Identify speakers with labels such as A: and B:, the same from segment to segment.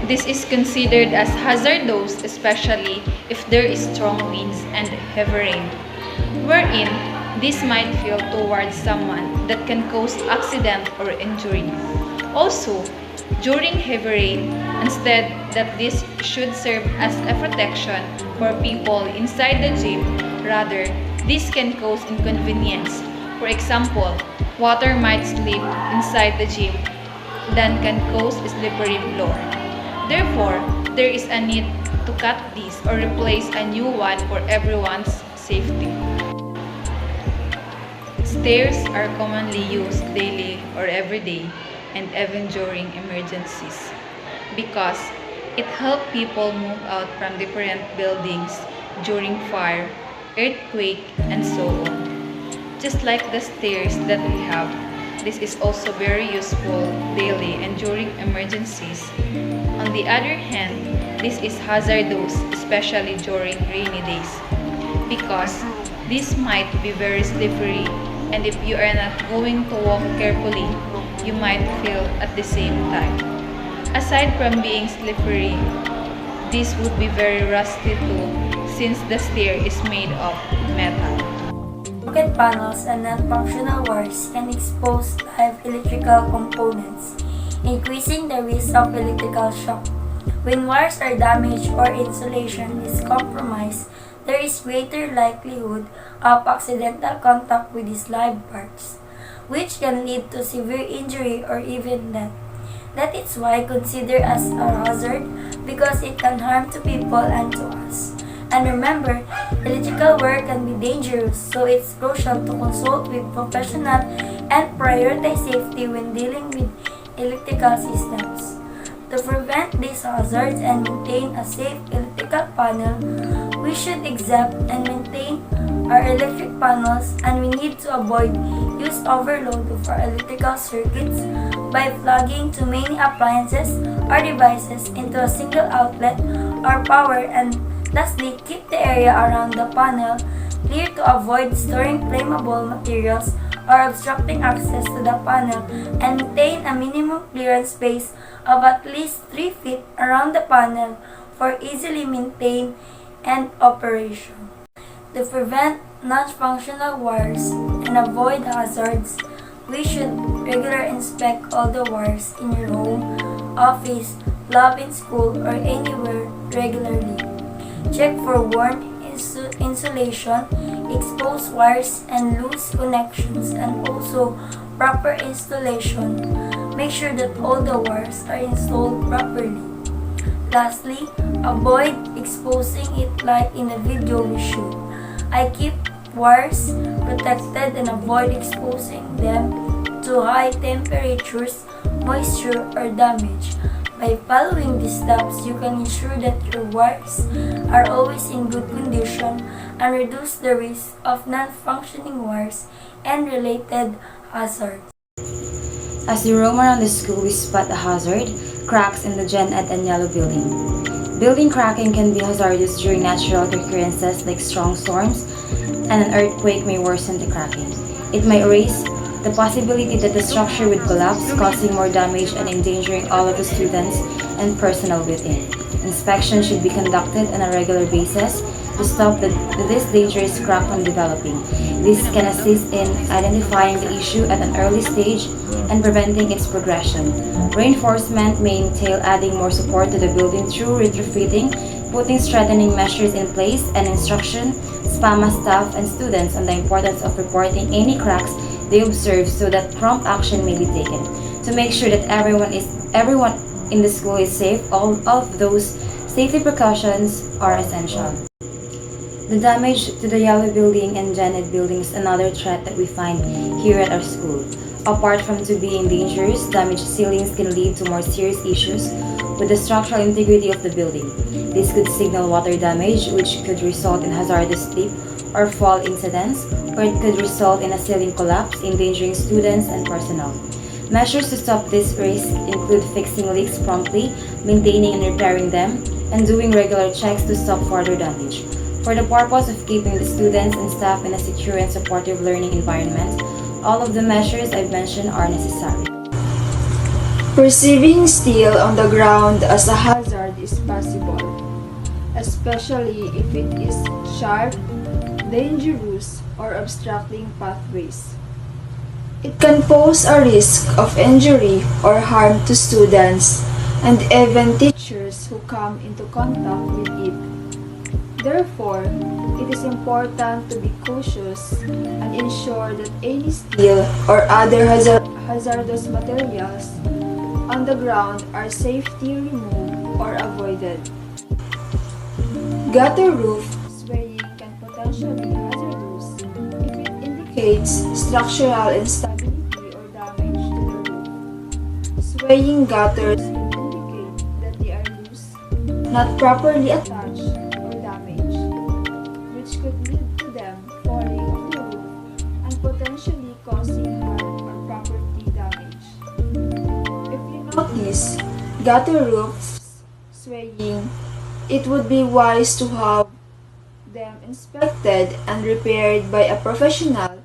A: This is considered as hazardous, especially if there is strong winds and heavy rain, wherein this might feel towards someone that can cause accident or injury. Also, during heavy rain, instead that this should serve as a protection for people inside the gym, rather, this can cause inconvenience. For example, water might slip inside the gym, then can cause a slippery floor. Therefore, there is a need to cut this or replace a new one for everyone's safety. Stairs are commonly used daily or every day and even during emergencies because it helps people move out from different buildings during fire, earthquake, and so on. Just like the stairs that we have, this is also very useful daily and during emergencies. On the other hand, this is hazardous, especially during rainy days, because this might be very slippery, and if you are not going to walk carefully, you might fail at the same time. Aside from being slippery, this would be very rusty too, since the stair is made of metal.
B: Socket panels and non-functional wires can expose live electrical components, increasing the risk of electrical shock. When wires are damaged or insulation is compromised, there is greater likelihood of accidental contact with these live parts, which can lead to severe injury or even death. That is why considered as a hazard because it can harm to people and to us. And remember, electrical wire can be dangerous, so it's crucial to consult with professionals and prioritize safety when dealing with electrical systems. To prevent these hazards and maintain a safe electrical panel, we should examine and maintain our electric panels, and we need to avoid use overload of our electrical circuits by plugging too many appliances or devices into a single outlet or power. And lastly, keep the area around the panel clear to avoid storing flammable materials or obstructing access to the panel, and maintain a minimum clearance space of at least 3 feet around the panel for easily maintained and operation. To prevent non-functional wires and avoid hazards, we should regularly inspect all the wires in your home, office, lab, in school, or anywhere regularly. Check for worn insulation, exposed wires, and loose connections, and also proper installation. Make sure that all the wires are installed properly. Lastly, avoid exposing it like in the video we shoot. I keep wires protected and avoid exposing them to high temperatures, moisture, or damage. By following these steps, you can ensure that your wires are always in good condition and reduce the risk of non-functioning wires and related hazards.
C: As we roam around the school, we spot a hazard, cracks in the Gen Ed and Yellow building. Building cracking can be hazardous during natural occurrences like strong storms, and an earthquake may worsen the cracking. It may raise the possibility that the structure would collapse, causing more damage and endangering all of the students and personnel within. Inspection should be conducted on a regular basis to stop this dangerous crack from developing. This can assist in identifying the issue at an early stage and preventing its progression. Reinforcement may entail adding more support to the building through retrofitting, putting strengthening measures in place, and instruction SPAMA staff and students on the importance of reporting any cracks they observe so that prompt action may be taken. To make sure that everyone in the school is safe, all of those safety precautions are essential. The damage to the Yellow building and Gen Ed building is another threat that we find here at our school. Apart from being dangerous, damaged ceilings can lead to more serious issues with the structural integrity of the building. This could signal water damage, which could result in hazardous slip or fall incidents, or it could result in a ceiling collapse, endangering students and personnel. Measures to stop this risk include fixing leaks promptly, maintaining and repairing them, and doing regular checks to stop further damage. For the purpose of keeping the students and staff in a secure and supportive learning environment, all of the measures I've mentioned are necessary.
D: Perceiving steel on the ground as a hazard is possible, especially if it is sharp, dangerous, or obstructing pathways. It can pose a risk of injury or harm to students and even teachers who come into contact with it. Therefore, it is important to be cautious and ensure that any steel or other hazardous materials on the ground are safely removed or avoided. Gutter roof swaying can potentially be hazardous if it indicates structural instability or damage to the roof. Swaying gutters can indicate that they are loose, not properly attached, or damaged, which could lead to them falling off the roof and potentially causing harm or property damage. If you notice gutter roofs swaying, it would be wise to have them inspected and repaired by a professional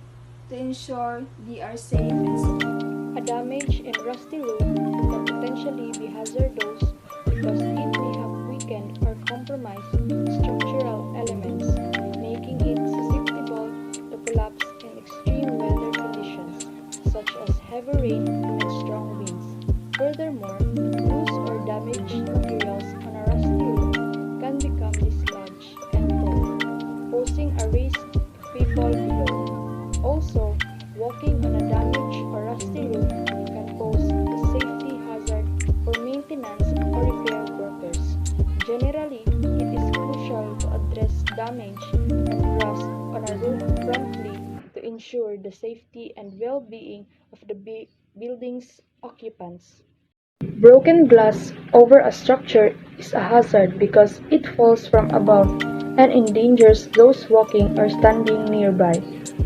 D: to ensure they are safe and secure.
E: A damage in rusty roof can potentially be hazardous because it may have weakened or compromised structural elements, making it susceptible to collapse in extreme weather conditions such as heavy rain and strong winds. Furthermore, loose or damaged materials on a rusty roof can become dislodged and fall, posing a risk to people below. Also, walking on a damaged or rusty roof can pose a safety hazard for maintenance or repair workers. Generally, it is crucial to address damage and rust on a roof promptly to ensure the safety and well-being of the building's occupants. Broken glass over a structure is a hazard because it falls from above and endangers those walking or standing nearby.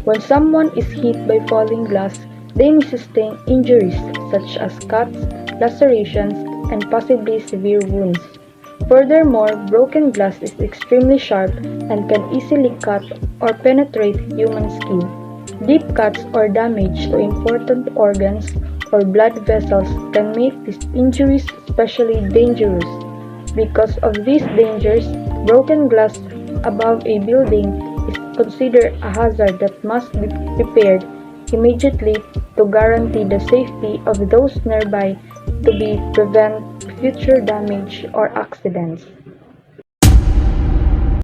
E: When someone is hit by falling glass, they may sustain injuries such as cuts, lacerations, and possibly severe wounds. Furthermore, broken glass is extremely sharp and can easily cut or penetrate human skin. Deep cuts or damage to important organs or blood vessels can make these injuries especially dangerous. Because of these dangers, broken glass above a building is considered a hazard that must be repaired immediately to guarantee the safety of those nearby to prevent future damage or accidents.